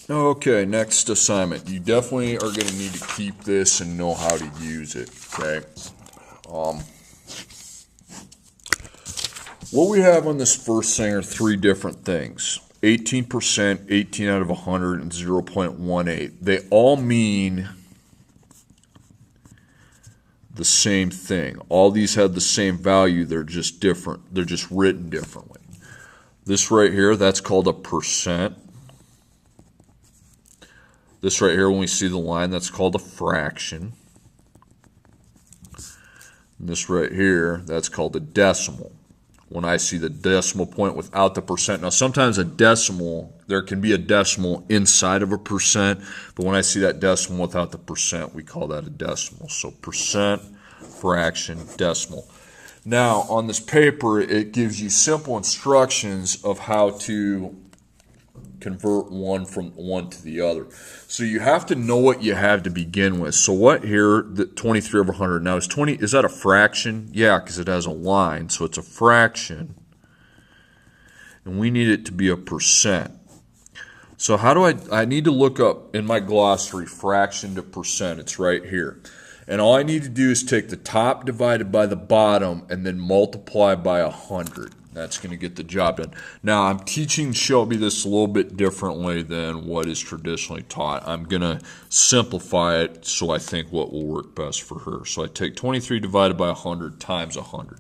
Okay, next assignment. You definitely are going to need to keep this and know how to use it, okay? What we have on this first thing are three different things. 18%, 18 out of 100, and 0.18. They all mean the same thing. All these have the same value. They're just different. They're just written differently. This right here, that's called a percent. This right here, when we see the line, that's called a fraction. And this right here, that's called a decimal. When I see the decimal point without the percent. Now, sometimes a decimal, there can be a decimal inside of a percent, but when I see that decimal without the percent, we call that a decimal. So percent, fraction, decimal. Now, on this paper, it gives you simple instructions of how to convert one from one to the other. So you have to know what you have to begin with. So what here, the 23 over 100, now is that a fraction? Yeah, because it has a line, so it's a fraction. And we need it to be a percent. So how do I need to look up in my glossary fraction to percent. It's right here. And all I need to do is take the top divided by the bottom and then multiply by 100. That's going to get the job done. Now, I'm teaching Shelby this a little bit differently than what is traditionally taught. I'm going to simplify it so I think what will work best for her. So I take 23 divided by 100 times 100.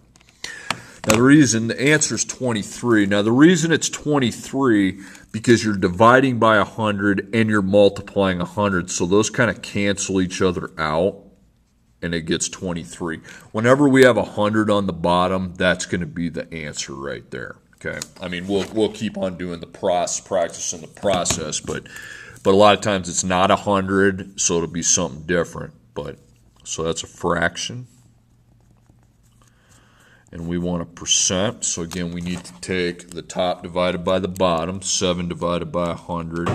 Now, the answer is 23. Now, the reason it's 23 because you're dividing by 100 and you're multiplying 100. So those kind of cancel each other out. And it gets 23. Whenever we have 100 on the bottom, that's going to be the answer right there. Okay. I mean, we'll keep on doing the practicing the process, but a lot of times it's not 100, so it'll be something different. But so that's a fraction, and we want a percent. So again, we need to take the top divided by the bottom, 7 divided by 100.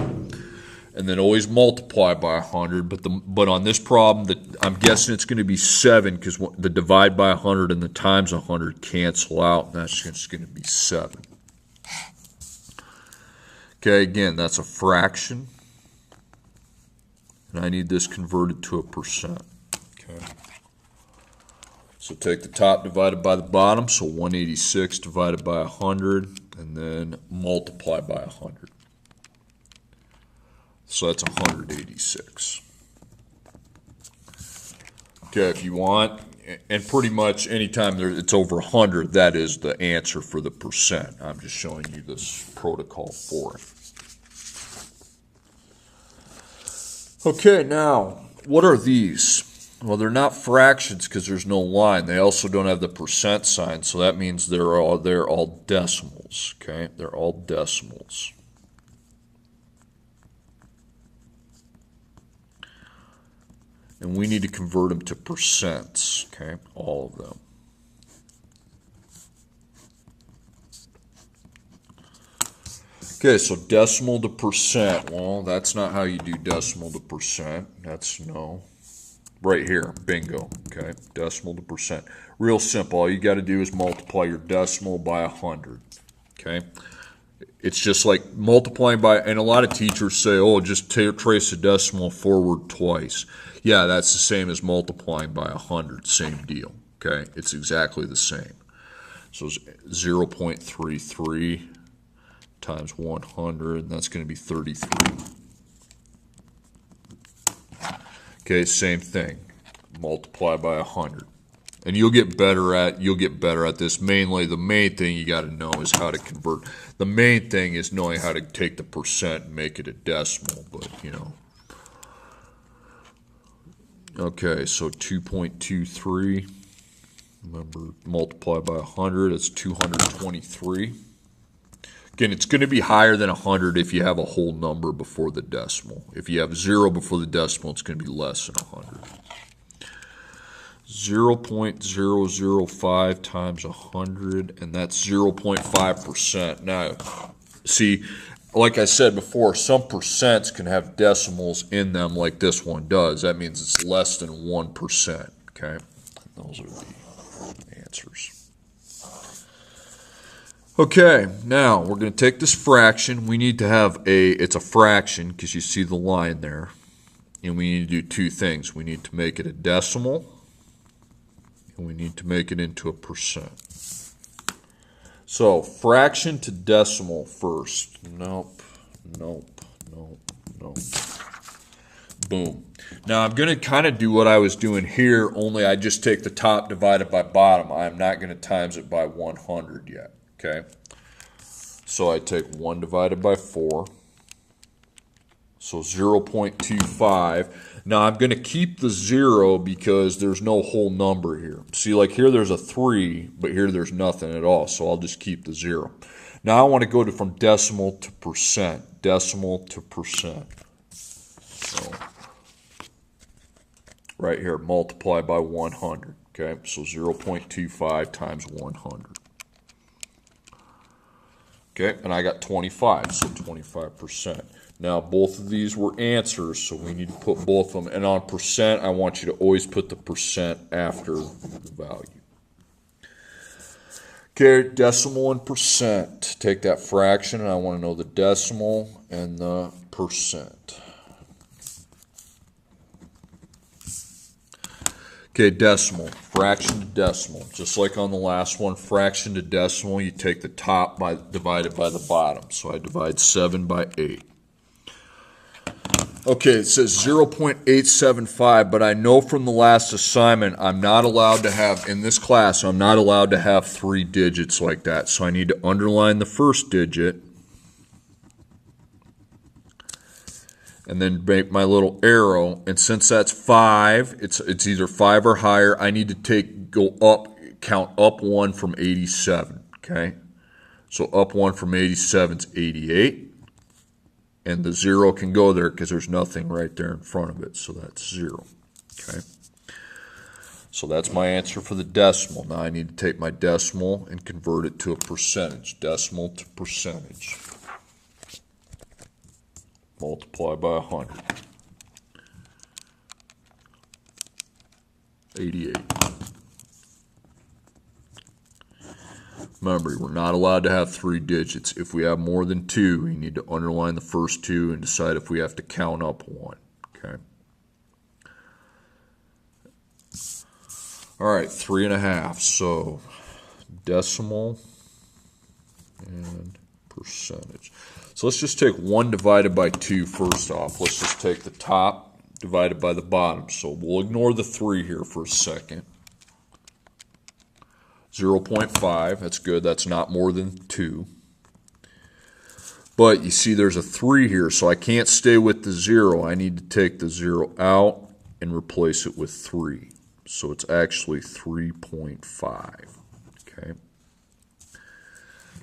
And then always multiply by 100. But on this problem, I'm guessing it's going to be 7 because the divide by 100 and the times 100 cancel out. And that's just going to be 7. Okay, again, that's a fraction. And I need this converted to a percent. Okay. So take the top divided by the bottom. So 186 divided by 100. And then multiply by 100. So that's 186. Okay, if you want, and pretty much anytime it's over 100, that is the answer for the percent. I'm just showing you this protocol for it. Okay, now, what are these? Well, they're not fractions because there's no line. They also don't have the percent sign, so that means they're all decimals. Okay, they're all decimals. And we need to convert them to percents, okay, all of them. Okay, so decimal to percent. Well, that's not how you do decimal to percent. That's no. Right here, bingo, okay, decimal to percent. Real simple. All you got to do is multiply your decimal by 100, okay? It's just like multiplying by, and a lot of teachers say, oh, just trace a decimal forward twice. Yeah, that's the same as multiplying by 100, same deal, okay? It's exactly the same. So 0.33 times 100, and that's going to be 33. Okay, same thing. Multiply by 100. And you'll get better at this. Mainly, the main thing you got to know is how to convert. The main thing is knowing how to take the percent and make it a decimal, but you know. Okay, so 2.23. Remember, multiply by 100, it's 223. Again, it's going to be higher than 100 if you have a whole number before the decimal. If you have 0 before the decimal, it's going to be less than 100. 0.005 times 100, and that's 0.5%. Now, see, like I said before, some percents can have decimals in them like this one does. That means it's less than 1%, okay? Those are the answers. Okay, now we're going to take this fraction. We need to have it's a fraction because you see the line there. And we need to do two things. We need to make it a decimal, and we need to make it into a percent. So, fraction to decimal first. Nope. Boom. Now, I'm going to kind of do what I was doing here, only I just take the top divided by bottom. I'm not going to times it by 100 yet. Okay, so I take 1 divided by 4, so 0.25. Now I'm going to keep the 0 because there's no whole number here. See, like here there's a 3, but here there's nothing at all, so I'll just keep the 0. Now I want to go from decimal to percent. Decimal to percent. So right here, multiply by 100. Okay, so 0.25 times 100. Okay, and I got 25, so 25%. Now, both of these were answers, so we need to put both of them. And on percent, I want you to always put the percent after the value. Okay, decimal and percent. Take that fraction, and I want to know the decimal and the percent. Okay, decimal, fraction to decimal. Just like on the last one, fraction to decimal, you take the top divided by the bottom. So I divide 7 by 8. Okay, it says 0.875, but I know from the last assignment I'm not allowed to have, in this class, I'm not allowed to have 3 digits like that. So I need to underline the first digit and then make my little arrow. And since that's 5, it's either 5 or higher, I need to count up 1 from 87, okay? So up 1 from 87 is 88. And the 0 can go there because there's nothing right there in front of it, so that's 0, okay? So that's my answer for the decimal. Now I need to take my decimal and convert it to a percentage. Decimal to percentage. Multiply by 100. 88. Remember, we're not allowed to have 3 digits. If we have more than 2, we need to underline the first 2 and decide if we have to count up 1. Okay. All right, 3.5. So decimal and percentage. So let's just take 1 divided by 2 first off. Let's just take the top divided by the bottom. So we'll ignore the 3 here for a second. 0.5, that's good. That's not more than 2. But you see there's a 3 here, so I can't stay with the 0. I need to take the 0 out and replace it with 3. So it's actually 3.5. Okay.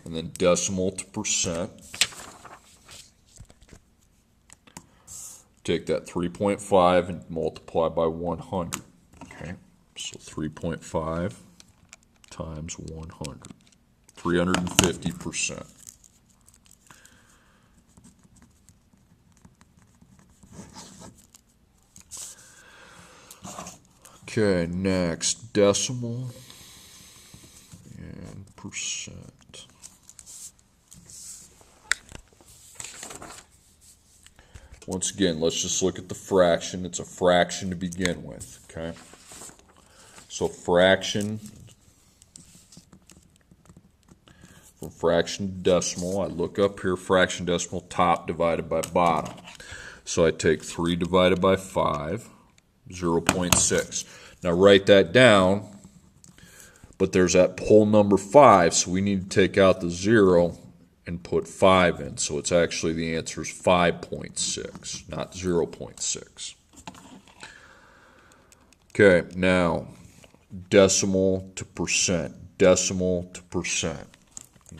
And then decimal to percent. Take that 3.5 and multiply by 100. Okay. So 3.5 times 100. 350%. Okay, next, decimal and percent. Once again, let's just look at the fraction. It's a fraction to begin with, okay? So fraction, from fraction to decimal, I look up here, fraction decimal, top divided by bottom. So I take 3 divided by 5, 0.6. Now write that down, but there's that whole number 5, so we need to take out the 0 and put 5 in. So it's actually, the answer is 5.6, not 0.6. Okay, now decimal to percent. Decimal to percent.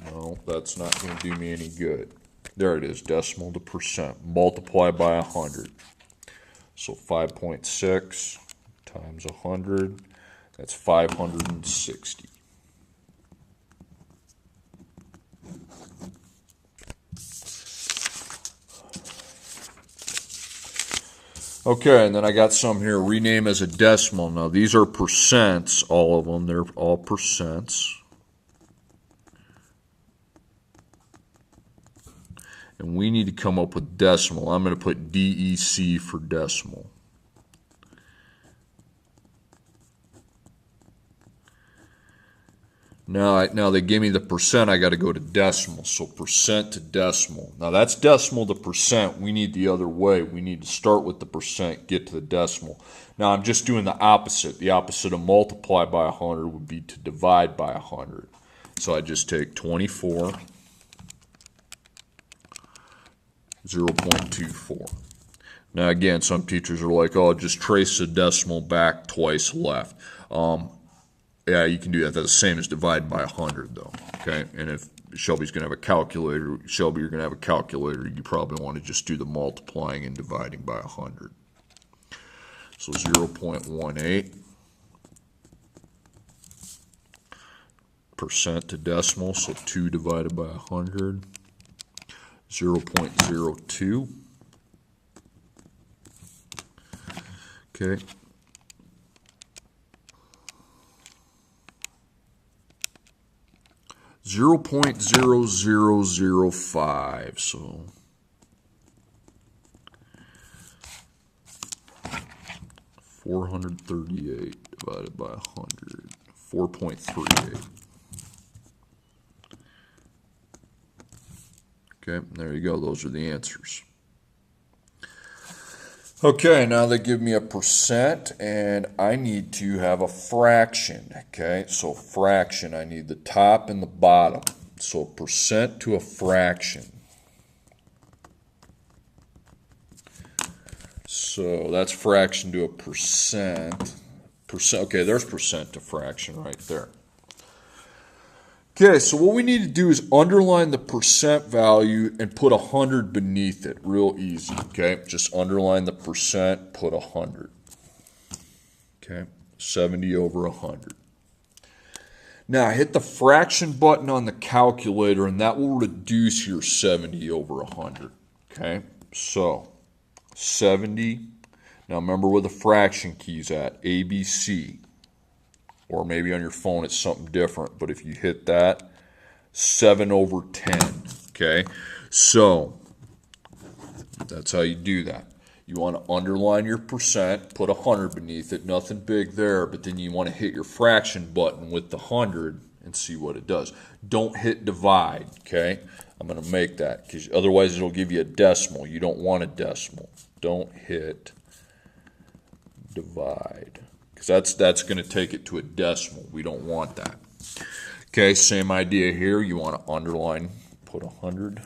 No, that's not going to do me any good. There it is, decimal to percent. Multiply by 100. So 5.6 times 100, that's 560. Okay, and then I got some here, rename as a decimal. Now these are percents, all of them, they're all percents. and we need to come up with decimal. I'm going to put DEC for decimal. Now they give me the percent, I got to go to decimal, so percent to decimal. Now that's decimal to percent. We need the other way. We need to start with the percent, get to the decimal. Now I'm just doing the opposite. The opposite of multiply by 100 would be to divide by 100. So I just take 24, 0.24. Now again, some teachers are like, oh, just trace the decimal back twice left. Yeah, you can do that. That's the same as divide by 100, though. Okay, and if Shelby's going to have a calculator, Shelby, you're going to have a calculator, you probably want to just do the multiplying and dividing by 100. So 0.18 percent to decimal, so 2 divided by 100. 0.02. Okay. 0.0005, so 438 divided by 100, 4.38. Okay, there you go. Those are the answers. Okay, now they give me a percent, and I need to have a fraction. Okay, so fraction, I need the top and the bottom. So percent to a fraction. So that's fraction to a percent. Okay, there's percent to fraction right there. Okay, so what we need to do is underline the percent value and put 100 beneath it. Real easy, okay? Just underline the percent, put 100. Okay, 70 over 100. Now, hit the fraction button on the calculator, and that will reduce your 70 over 100. Okay, so 70. Now, remember where the fraction key's at, ABC. Or maybe on your phone it's something different. But if you hit that, 7 over 10. Okay? So, that's how you do that. You want to underline your percent, put 100 beneath it, nothing big there, but then you want to hit your fraction button with the 100 and see what it does. Don't hit divide, okay? I'm going to make that, because otherwise it'll give you a decimal. You don't want a decimal. Don't hit divide. Because that's going to take it to a decimal. We don't want that. Okay, same idea here. You want to underline, put 100.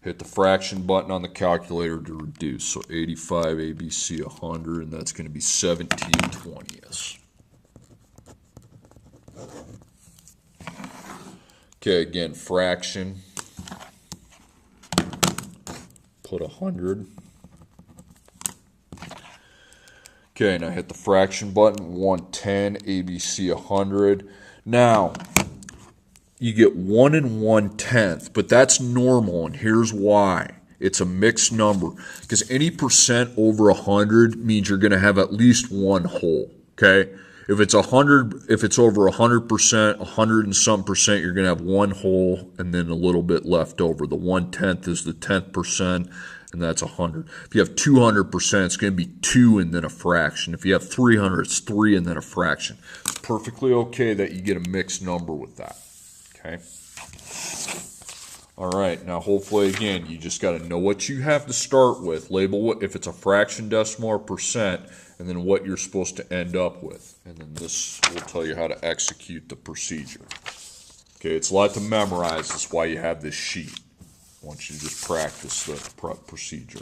Hit the fraction button on the calculator to reduce. So 85 ABC 100, and that's going to be 17/20. Okay, again, fraction. Put 100. Okay, now hit the fraction button, 110, ABC 100. Now, you get 1 1/10, but that's normal, and here's why. It's a mixed number, because any percent over 100 means you're going to have at least one whole, okay? If it's 100, if it's over 100%, 100 and some percent, you're going to have one whole and then a little bit left over. The 1/10 is the 10th percent, and that's 100. If you have 200%, it's going to be 2 and then a fraction. If you have 300, it's 3 and then a fraction. It's perfectly okay that you get a mixed number with that. Okay. All right. Now, hopefully, again, you just got to know what you have to start with. Label what if it's a fraction, decimal, or percent, and then what you're supposed to end up with. And then this will tell you how to execute the procedure. Okay. It's a lot to memorize. That's why you have this sheet. I want you to just practice the procedure.